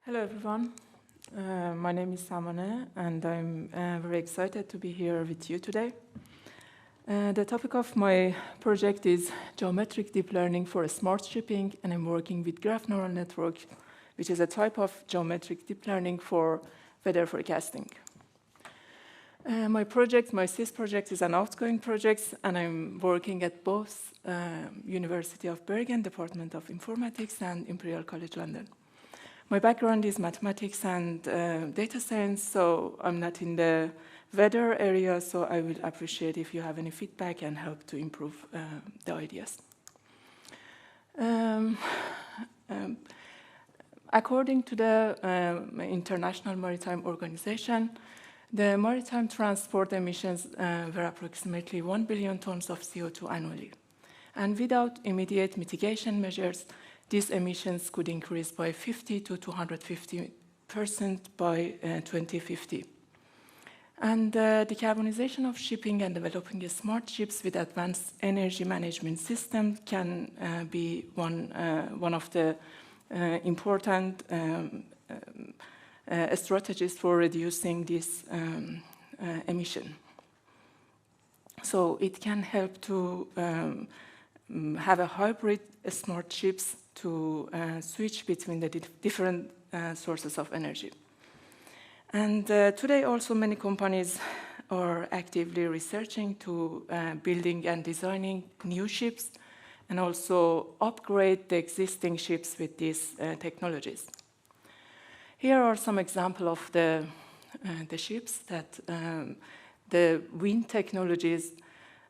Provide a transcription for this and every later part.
Hello, everyone. My name is Samaneh, and I'm very excited to be here with you today. The topic of my project is geometric deep learning for smart shipping, and I'm working with graph neural network, which is a type of geometric deep learning for weather forecasting. My CIS project is an outgoing project, and I'm working at both University of Bergen, Department of Informatics, and Imperial College London. My background is mathematics and data science, so I'm not in the weather area, so I will appreciate if you have any feedback and help to improve the ideas. According to the International Maritime Organization, the maritime transport emissions were approximately 1 billion tons of CO2 annually. And without immediate mitigation measures, these emissions could increase by 50 to 250% by 2050. And decarbonization of shipping and developing smart ships with advanced energy management systems can be one of the important strategies for reducing this emission. So it can help to have a hybrid smart ships to switch between the different sources of energy. And today also many companies are actively researching to building and designing new ships and also upgrade the existing ships with these technologies. Here are some examples of the ships that the wind technologies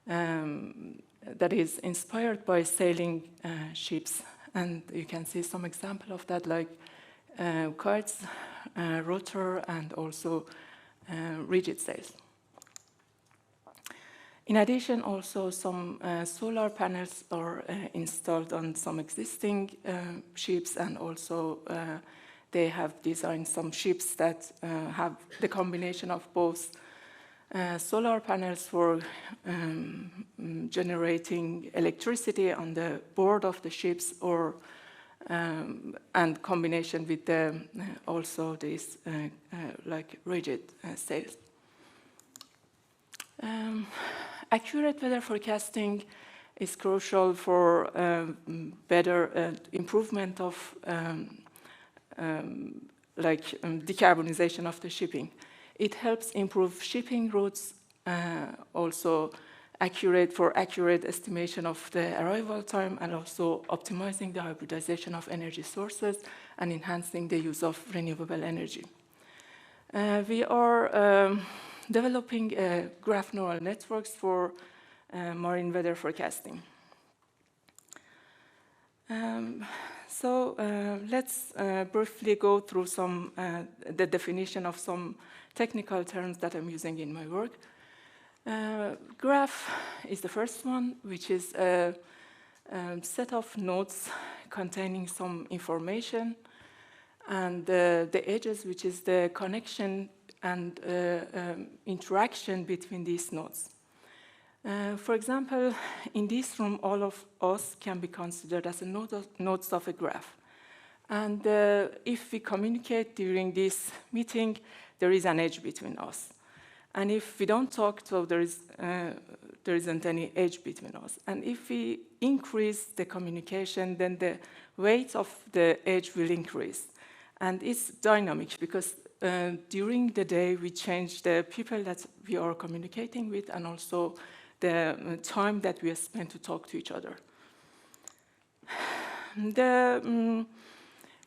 that is inspired by sailing ships. And you can see some example of that, like kites, rotor, and also rigid sails. In addition, also some solar panels are installed on some existing ships, and also they have designed some ships that have the combination of both solar panels for generating electricity on the board of the ships, or and combination with the also these like rigid sails. Accurate weather forecasting is crucial for better improvement of decarbonization of the shipping. It helps improve shipping routes, also accurate estimation of the arrival time, and also optimizing the hybridization of energy sources and enhancing the use of renewable energy. We are developing graph neural networks for marine weather forecasting. Let's briefly go through some the definition of some technical terms that I'm using in my work. Graph is the first one, which is a set of nodes containing some information, and the edges, which is the connection and interaction between these nodes. For example, in this room, all of us can be considered as nodes of a graph. And if we communicate during this meeting, there is an edge between us. And if we don't talk, so there isn't any edge between us. And if we increase the communication, then the weight of the edge will increase. And it's dynamic because during the day, we change the people that we are communicating with, and also the time that we spend to talk to each other.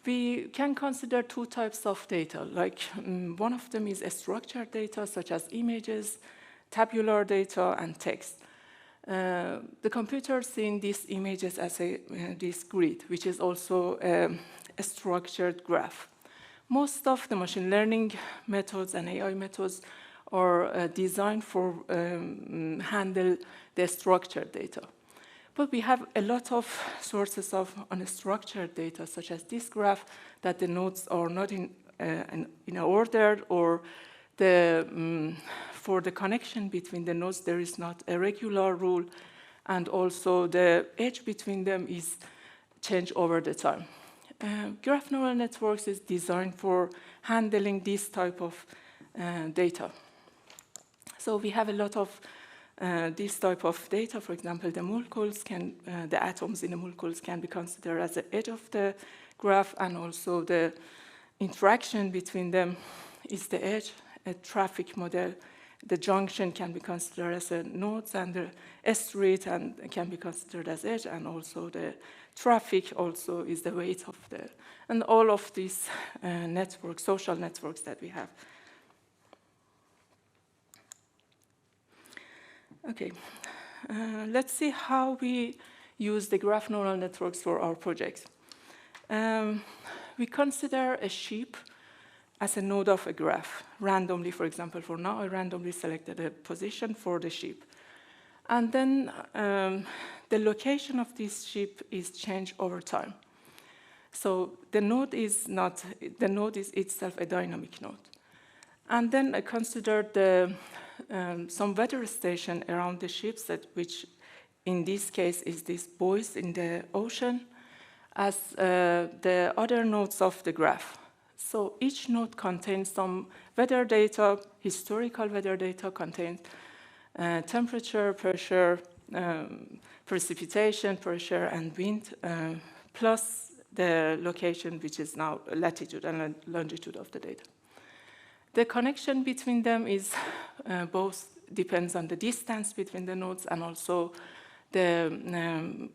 We can consider two types of data. Like one of them is structured data, such as images, tabular data, and text. The computer sees these images as this grid, which is also a structured graph. Most of the machine learning methods and AI methods are designed for handle the structured data. But we have a lot of sources of unstructured data, such as this graph, that the nodes are not in order, or for the connection between the nodes, there is not a regular rule, and also the edge between them is changed over the time. graph neural networks is designed for handling this type of data. So we have a lot of this type of data. For example, the molecules the atoms in the molecules can be considered as the edge of the graph, and also the interaction between them is the edge. A traffic model, the junction can be considered as a nodes, and the street can be considered as edge, and also the traffic also is the weight of and all of these networks, social networks that we have. Okay, let's see how we use the graph neural networks for our project. We consider a sheep as a node of a graph, randomly. For example, for now, I randomly selected a position for the sheep. And then the location of this sheep is changed over time. So the node is itself a dynamic node. And then I considered some weather station around the ships, which in this case is these buoys in the ocean, as the other nodes of the graph. So each node contains some weather data, historical weather data, contains temperature, pressure, precipitation, pressure, and wind, plus the location, which is now latitude and longitude of the data. The connection between them is both depends on the distance between the nodes, and also the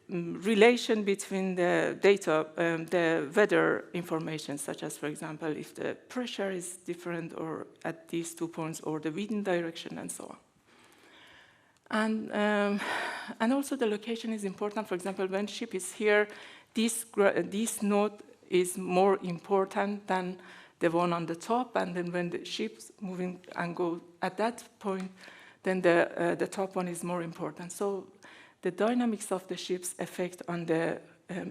relation between the data, the weather information, such as, for example, if the pressure is different or at these 2 points, or the wind direction, and so on. And also the location is important. For example, when ship is here, this node is more important than the one on the top, and then when the ship's moving and go at that point, then the top one is more important. So the dynamics of the ships affect on the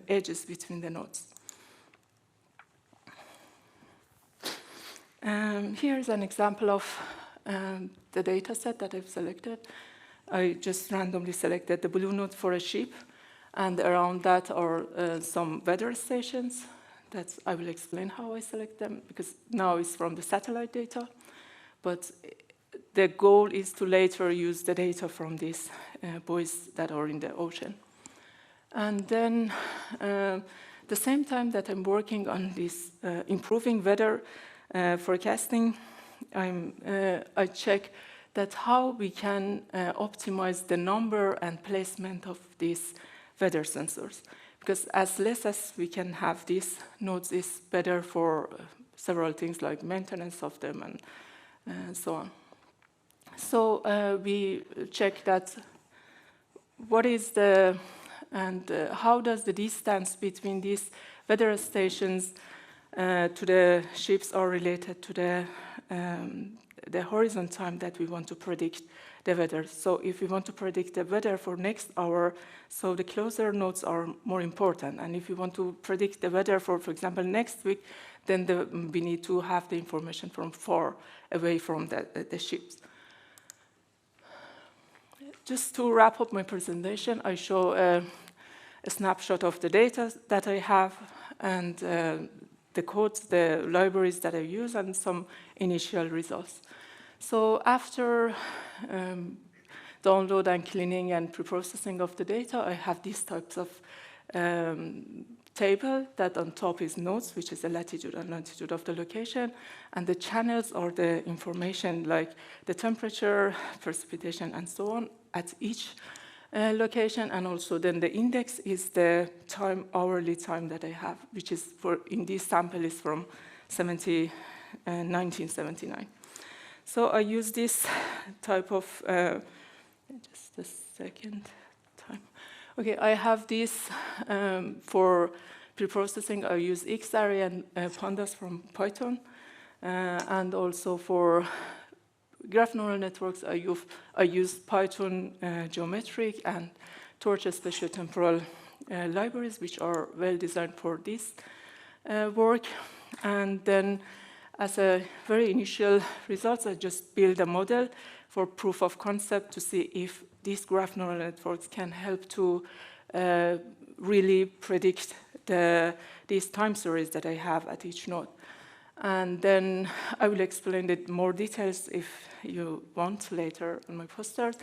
edges between the nodes. Here is an example of the data set that I've selected. I just randomly selected the blue node for a ship, and around that are some weather stations. I will explain how I select them, because now it's from the satellite data, but the goal is to later use the data from these buoys that are in the ocean. And then, the same time that I'm working on this improving weather forecasting, I check that how we can optimize the number and placement of these weather sensors. Because as less as we can have these nodes is better for several things like maintenance of them and so on. So we check that what is how does the distance between these weather stations to the ships are related to the horizon time that we want to predict the weather. So if we want to predict the weather for next hour, so the closer nodes are more important. And if we want to predict the weather for example, next week, then we need to have the information from far away from the ships. Just to wrap up my presentation, I show a snapshot of the data that I have, and the codes, the libraries that I use, and some initial results. So after download and cleaning and preprocessing of the data, I have these types of table that on top is nodes, which is the latitude and longitude of the location, and the channels are the information like the temperature, precipitation, and so on at each location, and also then the index is the time, hourly time that I have, which is in this sample is from 1979. So I use this type of, just a second time. Okay, I have this for preprocessing. I use X-array and pandas from Python, and also for graph neural networks, I use Python geometric and torch spatiotemporal libraries, which are well designed for this work. And then, as a very initial results, I just build a model for proof of concept to see if these graph neural networks can help to really predict these time series that I have at each node. And then I will explain it more details if you want later on my posters.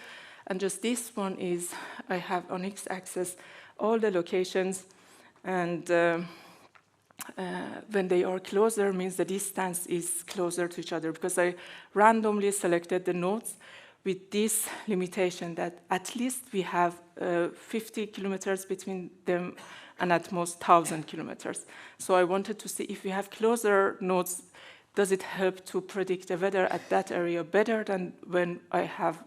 And just this one is, I have on x-axis all the locations, and when they are closer means the distance is closer to each other, because I randomly selected the nodes with this limitation that at least we have 50 kilometers between them and at most 1,000 kilometers. So I wanted to see if we have closer nodes, does it help to predict the weather at that area better than when I have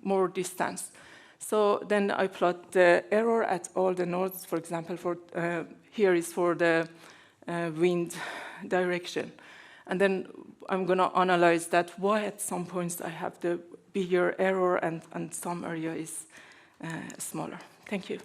more distance? So then I plot the error at all the nodes. For example, here is for the wind direction. And then I'm going to analyze that, why at some points I have the bigger error and some area is smaller. Thank you.